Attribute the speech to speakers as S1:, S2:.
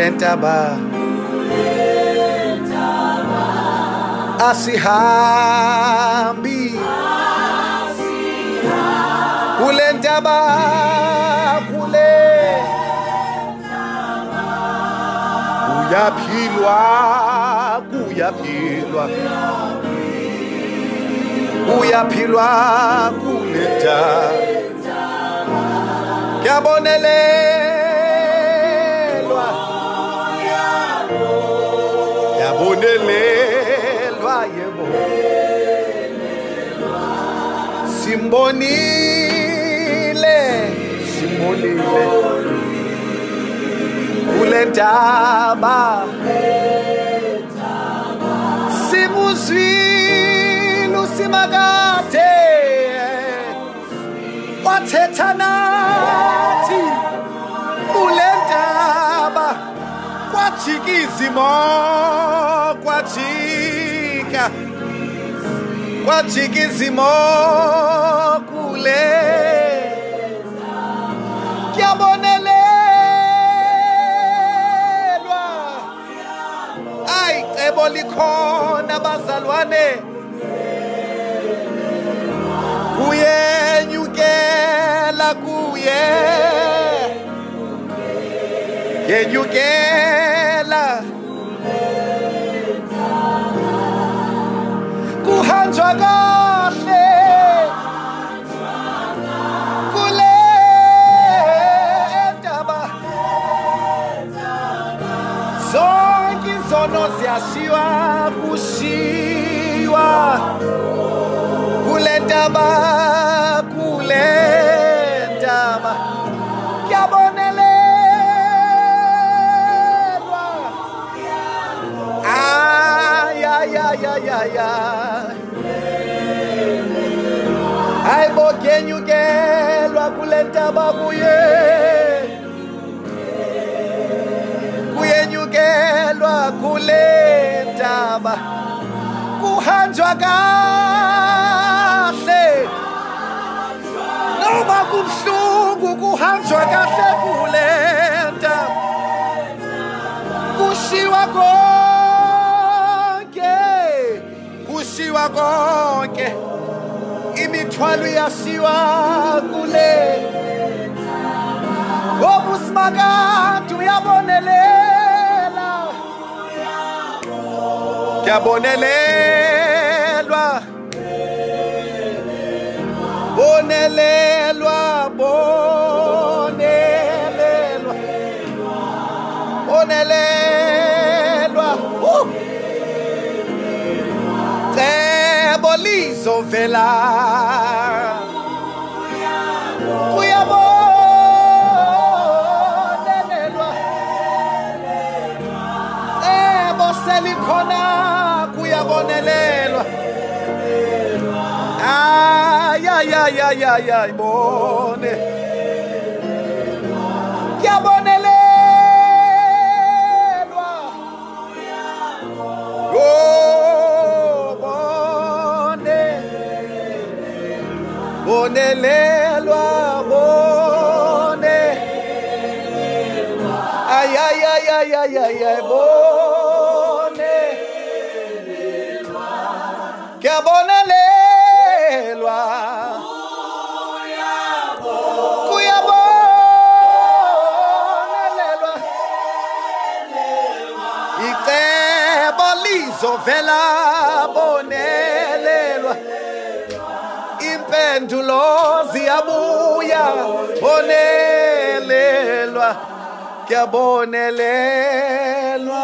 S1: kulentaba asihambi kulentaba kuyaphilwa kulentaba kuyabonelelwa yebo simbonile kulentaba simuzwile usimakade wathetha nathi kulentaba kwajika izimo kwajika izimo kule kuyabonelelwa ayi cebo likhona bazalwane kuyenyukela yenyukela kuhanjwa kahle kule ndaba zonke izono ziyashiwa kushiwa kule ndaba kuyabonelelwa hayibo kenyukelwa kule ntaba kuyenyukelwa kule ntaba kuhanjwa kahle noma kubuhlungu kuhanjwa kahle kule ntaba kushiwa konke imithwalo yashiwa kule obusimakade uyabonelela kuyabonelelwa bonelelwa cebo lizovela kuyabonelelwa cebo selikhona kuyabonelelwa bone kuyabonelelwa bonelelwa bone kuyabonelelwa icebo lizovela bonelelwa impendulo ziyabuya bonelelwa kuyabonelelwa